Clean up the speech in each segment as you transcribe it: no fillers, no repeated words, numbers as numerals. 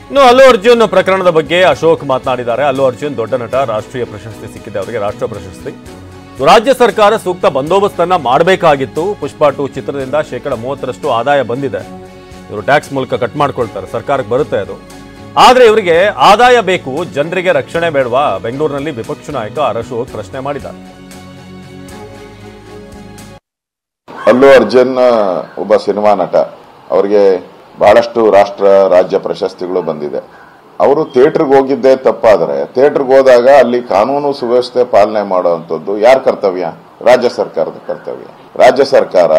ಇನ್ನು ಅಲ್ಲು ಅರ್ಜುನ್ ಪ್ರಕರಣದ ಬಗ್ಗೆ ಅಶೋಕ್ ಮಾತನಾಡಿದ್ದಾರೆ. ಅಲ್ಲು ಅರ್ಜುನ್ ದೊಡ್ಡ ನಟ, ರಾಷ್ಟ್ರೀಯ ಪ್ರಶಸ್ತಿ ಸಿಕ್ಕಿದೆ ಅವರಿಗೆ, ರಾಷ್ಟ್ರ ಪ್ರಶಸ್ತಿ. ರಾಜ್ಯ ಸರ್ಕಾರ ಸೂಕ್ತ ಬಂದೋಬಸ್ತನ್ನ ಮಾಡಬೇಕಾಗಿತ್ತು. ಪುಷ್ಪ 2 ಚಿತ್ರದಿಂದ 30% ಆದಾಯ ಬಂದಿದೆ. ಇವರು ಟ್ಯಾಕ್ಸ್ ಮೂಲಕ ಕಟ್ ಮಾಡ್ಕೊಳ್ತಾರೆ, ಸರ್ಕಾರಕ್ಕೆ ಬರುತ್ತೆ ಅದು. ಆದ್ರೆ ಇವರಿಗೆ ಆದಾಯ ಬೇಕು, ಜನರಿಗೆ ರಕ್ಷಣೆ ಬೇಡವಾ? ಬೆಂಗಳೂರಿನಲ್ಲಿ ವಿಪಕ್ಷ ನಾಯಕ ಅಶೋಕ್ ಪ್ರಶ್ನೆ ಮಾಡಿದ್ದಾರೆ. ಅಲ್ಲು ಅರ್ಜುನ್ ಒಬ್ಬ ಸಿನಿಮಾ ನಟ, ಅವರಿಗೆ ಬಹಳಷ್ಟು ರಾಷ್ಟ್ರ ರಾಜ್ಯ ಪ್ರಶಸ್ತಿಗಳು ಬಂದಿದೆ. ಅವರು ಥಿಯೇಟರ್ಗೆ ಹೋಗಿದ್ದೇ ತಪ್ಪಾದರೆ, ಥಿಯೇಟರ್ಗೆ ಹೋದಾಗ ಅಲ್ಲಿ ಕಾನೂನು ಸುವ್ಯವಸ್ಥೆ ಪಾಲನೆ ಮಾಡುವಂಥದ್ದು ಯಾರ ಕರ್ತವ್ಯ? ರಾಜ್ಯ ಸರ್ಕಾರದ ಕರ್ತವ್ಯ. ರಾಜ್ಯ ಸರ್ಕಾರ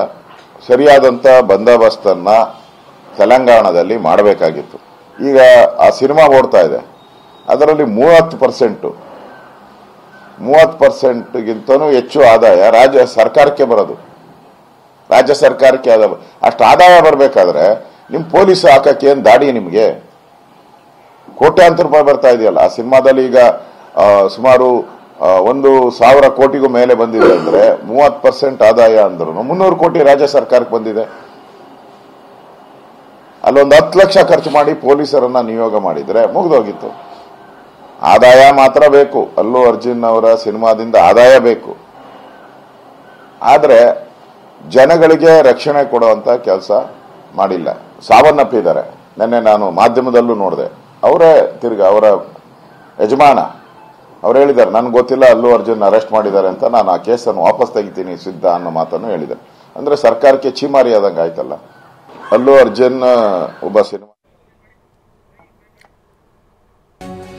ಸರಿಯಾದಂತ ಬಂದೋಬಸ್ತನ್ನ ತೆಲಂಗಾಣದಲ್ಲಿ ಮಾಡಬೇಕಾಗಿತ್ತು. ಈಗ ಆ ಸಿನಿಮಾ ಓಡ್ತಾ ಇದೆ, ಅದರಲ್ಲಿ 30%ಗಿಂತನೂ ಹೆಚ್ಚು ಆದಾಯ ರಾಜ್ಯ ಸರ್ಕಾರಕ್ಕೆ ಬರೋದು. ರಾಜ್ಯ ಸರ್ಕಾರಕ್ಕೆ ಅಷ್ಟು ಆದಾಯ ಬರಬೇಕಾದ್ರೆ ನಿಮ್ ಪೊಲೀಸ್ ಹಾಕಕ್ಕೆ ಏನ್ ದಾಡಿ? ನಿಮ್ಗೆ ಕೋಟ್ಯಾಂತರ ರೂಪಾಯಿ ಬರ್ತಾ ಇದೆಯಲ್ಲ. ಆ ಸಿನಿಮಾದಲ್ಲಿ ಈಗ ಸುಮಾರು 1,000 ಕೋಟಿಗೂ ಮೇಲೆ ಬಂದಿದೆ ಅಂದ್ರೆ 30% ಆದಾಯ ಅಂದ್ರೂ 300 ಕೋಟಿ ರಾಜ್ಯ ಸರ್ಕಾರಕ್ಕೆ ಬಂದಿದೆ. ಅಲ್ಲೊಂದು 10 ಲಕ್ಷ ಖರ್ಚು ಮಾಡಿ ಪೊಲೀಸರನ್ನ ನಿಯೋಗ ಮಾಡಿದ್ರೆ ಮುಗಿದೋಗಿತ್ತು. ಆದಾಯ ಮಾತ್ರ ಬೇಕು. ಅಲ್ಲು ಅರ್ಜುನ್ ಅವರ ಸಿನಿಮಾದಿಂದ ಆದಾಯ ಬೇಕು, ಆದ್ರೆ ಜನಗಳಿಗೆ ರಕ್ಷಣೆ ಕೊಡುವಂತ ಕೆಲಸ ಮಾಡಿಲ್ಲ. ಸಾವನ್ನಪ್ಪಿದ್ದಾರೆ. ನಿನ್ನೆ ನಾನು ಮಾಧ್ಯಮದಲ್ಲೂ ನೋಡಿದೆ. ಅವರೇ ತಿರ್ಗ ಅವರ ಯಜಮಾನ ಅವ್ರು ಹೇಳಿದ್ದಾರೆ, ನನ್ಗೆ ಗೊತ್ತಿಲ್ಲ ಅಲ್ಲು ಅರ್ಜುನ್ ಅರೆಸ್ಟ್ ಮಾಡಿದ್ದಾರೆ ಅಂತ, ನಾನು ಆ ಕೇಸನ್ನು ವಾಪಸ್ ತೆಗಿತೀನಿ ಸಿದ್ಧ ಅನ್ನೋ ಮಾತನ್ನು ಹೇಳಿದ್ದಾರೆ. ಅಂದ್ರೆ ಸರ್ಕಾರಕ್ಕೆ ಚೀಮಾರಿ ಆದಂಗೆ ಆಯ್ತಲ್ಲ. ಅಲ್ಲು ಅರ್ಜುನ್ ಒಬ್ಬ ಸಿನಿಮಾ.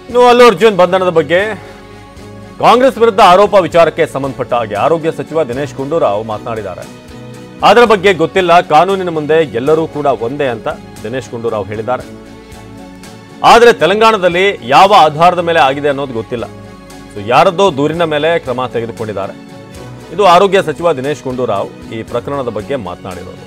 ಇನ್ನು ಅಲ್ಲು ಅರ್ಜುನ್ ಬಂಧನದ ಬಗ್ಗೆ ಕಾಂಗ್ರೆಸ್ ವಿರುದ್ಧ ಆರೋಪ ವಿಚಾರಕ್ಕೆ ಸಂಬಂಧಪಟ್ಟ ಹಾಗೆ ಆರೋಗ್ಯ ಸಚಿವ ದಿನೇಶ್ ಗುಂಡೂರಾವ್ ಮಾತನಾಡಿದ್ದಾರೆ. ಅದರ ಬಗ್ಗೆ ಗೊತ್ತಿಲ್ಲ, ಕಾನೂನಿನ ಮುಂದೆ ಎಲ್ಲರೂ ಕೂಡ ಒಂದೇ ಅಂತ ದಿನೇಶ್ ಗುಂಡೂರಾವ್ ಹೇಳಿದ್ದಾರೆ. ಆದರೆ ತೆಲಂಗಾಣದಲ್ಲಿ ಯಾವ ಆಧಾರದ ಮೇಲೆ ಆಗಿದೆ ಅನ್ನೋದು ಗೊತ್ತಿಲ್ಲ. ಯಾರದ್ದೋ ದೂರಿನ ಮೇಲೆ ಕ್ರಮ ತೆಗೆದುಕೊಂಡಿದ್ದಾರೆ. ಇದು ಆರೋಗ್ಯ ಸಚಿವ ದಿನೇಶ್ ಗುಂಡೂರಾವ್ ಈ ಪ್ರಕರಣದ ಬಗ್ಗೆ ಮಾತನಾಡಿರೋದು.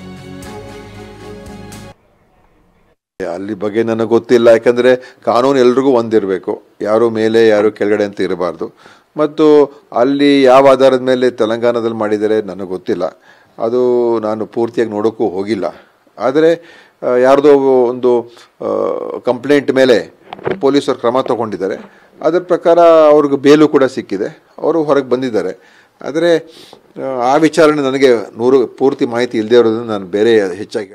ಅಲ್ಲಿ ಬಗ್ಗೆ ನನಗೆ ಗೊತ್ತಿಲ್ಲ, ಯಾಕಂದ್ರೆ ಕಾನೂನು ಎಲ್ರಿಗೂ ಒಂದಿರಬೇಕು, ಯಾರು ಮೇಲೆ ಯಾರು ಕೆಳಗಡೆ ಅಂತ ಇರಬಾರ್ದು. ಮತ್ತು ಅಲ್ಲಿ ಯಾವ ಆಧಾರದ ಮೇಲೆ ತೆಲಂಗಾಣದಲ್ಲಿ ಮಾಡಿದರೆ ನನಗೆ ಗೊತ್ತಿಲ್ಲ, ಅದು ನಾನು ಪೂರ್ತಿಯಾಗಿ ನೋಡೋಕ್ಕೂ ಹೋಗಿಲ್ಲ. ಆದರೆ ಯಾರ್ದೋ ಒಂದು ಕಂಪ್ಲೇಂಟ್ ಮೇಲೆ ಪೊಲೀಸರು ಕ್ರಮ ತಗೊಂಡಿದ್ದಾರೆ. ಅದರ ಪ್ರಕಾರ ಅವ್ರಿಗೆ ಬೇಲು ಕೂಡ ಸಿಕ್ಕಿದೆ, ಅವರು ಹೊರಗೆ ಬಂದಿದ್ದಾರೆ. ಆದರೆ ಆ ವಿಚಾರಣೆ ನನಗೆ ಪೂರ್ತಿ ಮಾಹಿತಿ ಇಲ್ಲದೆ ಇರೋದ್ರಿಂದ ನಾನು ಬೇರೆ ಹೆಚ್ಚಾಗಿ